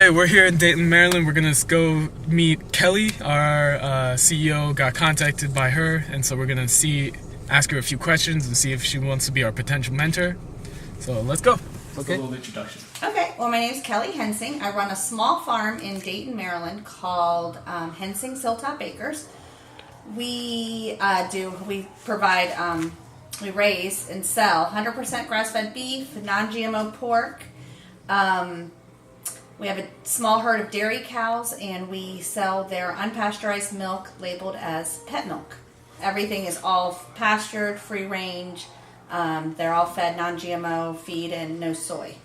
Hey, we're here in Dayton, Maryland. We're gonna go meet Kelly. Our CEO got contacted by her, and so we're gonna ask her a few questions and see if she wants to be our potential mentor. So let's go. Okay. A little introduction. Okay, well, my name is Kelly Hensing. I run a small farm in Dayton, Maryland called Hensing Hilltop Acres. We raise and sell 100% grass-fed beef, non-GMO pork. We have a small herd of dairy cows, and we sell their unpasteurized milk labeled as pet milk. Everything is all pastured, free range. They're all fed non-GMO feed and no soy.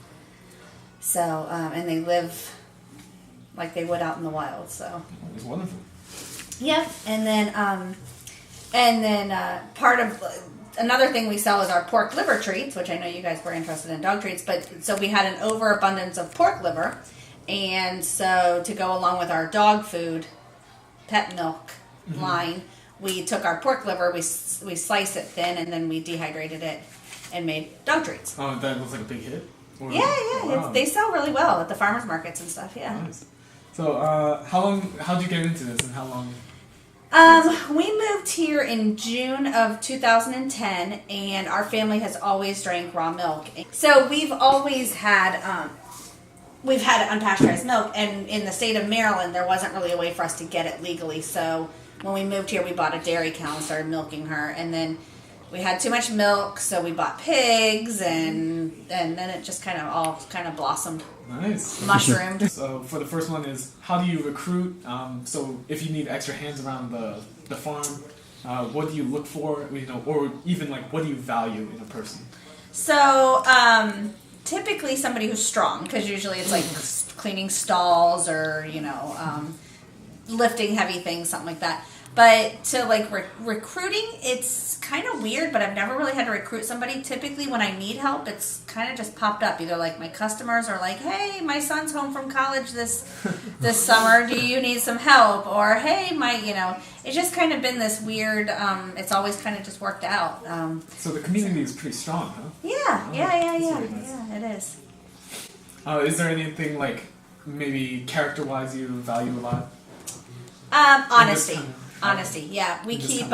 So, and they live like they would out in the wild. So it's wonderful. Yep. And then part of another thing we sell is our pork liver treats, which I know you guys were interested in dog treats. But so we had an overabundance of pork liver, and so to go along with our dog food, pet milk line, we took our pork liver, we sliced it thin, and then we dehydrated it and made dog treats. Oh, that was like a big hit? Yeah. Wow. They sell really well at the farmers markets and stuff, yeah. Nice. So, how'd you get into this, and how long? We moved here in June of 2010, and our family has always drank raw milk. So we've always had, unpasteurized milk, and in the state of Maryland, there wasn't really a way for us to get it legally. So when we moved here, we bought a dairy cow and started milking her, and then we had too much milk, so we bought pigs, and then it just kind of blossomed. Nice. Mushroomed. So for the first one is, how do you recruit? So if you need extra hands around the farm, what do you look for? Or even like, what do you value in a person? So typically somebody who's strong, because usually it's like cleaning stalls or lifting heavy things, something like that. But to like recruiting, it's kind of weird, but I've never really had to recruit somebody. Typically when I need help, it's kind of just popped up. Either like my customers are like, hey, my son's home from college this summer. Do you need some help? Or, hey, it's just kind of been this weird, it's always kind of just worked out. So the community is pretty strong, huh? Yeah. Nice. Yeah, it is. Is there anything like maybe character-wise you value a lot? Honesty, yeah. We keep...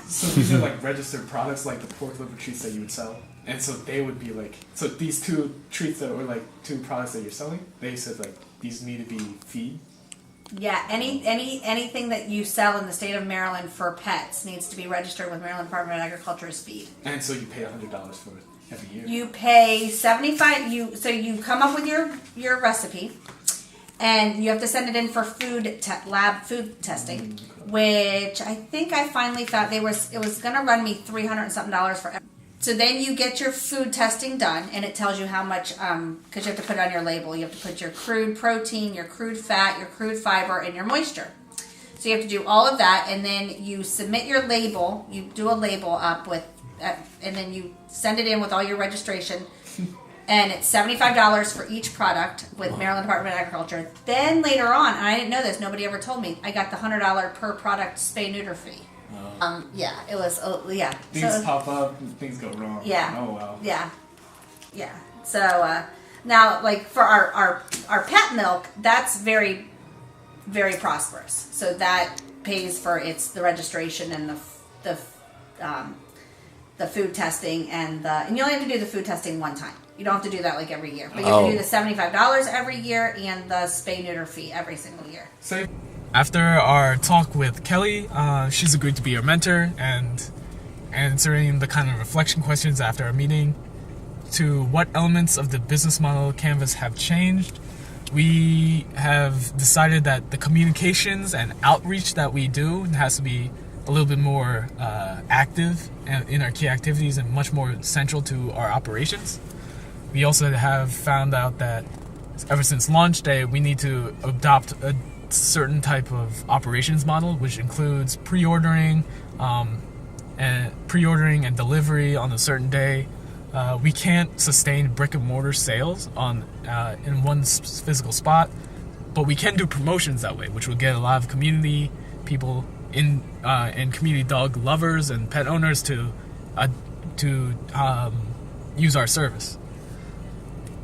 So these are like registered products, like the pork liver treats that you would sell? And so they would be like... So these two treats that were like two products that you're selling, they said like, these need to be feed? Yeah, anything that you sell in the state of Maryland for pets needs to be registered with Maryland Department of Agriculture as feed. And so you pay $100 for it every year? You pay $75... So you come up with your recipe, and you have to send it in for lab food testing, which I think I finally found it was going to run me $300 and something for. So then you get your food testing done, and it tells you how much, because you have to put it on your label. You have to put your crude protein, your crude fat, your crude fiber, and your moisture. So you have to do all of that, and then you submit your label. You do a label up with, and then you send it in with all your registration. And it's $75 for each product with Maryland Department of Agriculture. Then later on, and I didn't know this, nobody ever told me, I got the $100 per product spay-neuter fee. Oh. It was, yeah. Things pop up and things go wrong. Yeah. Oh, wow. Yeah. So now, like for our pet milk, that's very, very prosperous. So that pays for the registration and the food testing and you only have to do the food testing one time. You don't have to do that like every year. But you have to do the $75 every year and the spay-neuter fee every single year. After our talk with Kelly, she's agreed to be our mentor and answering the kind of reflection questions after our meeting to what elements of the business model canvas have changed. We have decided that the communications and outreach that we do has to be a little bit more active in our key activities and much more central to our operations. We also have found out that ever since launch day, we need to adopt a certain type of operations model, which includes pre-ordering and delivery on a certain day. We can't sustain brick and mortar sales in one physical spot, but we can do promotions that way, which will get a lot of community people and community dog lovers and pet owners to use our service.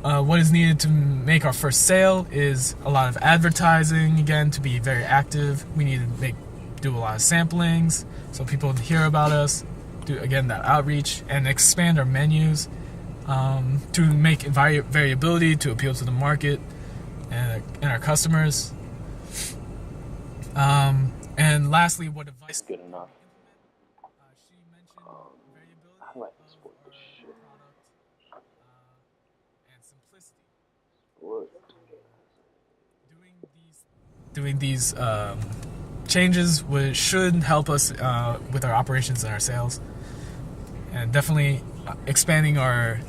what is needed to make our first sale is a lot of advertising, again, to be very active. We need to do a lot of samplings so people hear about us, do, again, that outreach, and expand our menus to make variability to appeal to the market and our customers. And lastly, what advice... Good enough. She mentioned variability How do I export this shit? and simplicity. What? Doing these changes should help us with our operations and our sales, and definitely expanding our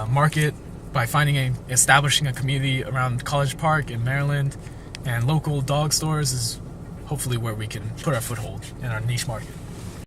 market by establishing a community around College Park in Maryland, and local dog stores is hopefully where we can put our foothold in our niche market.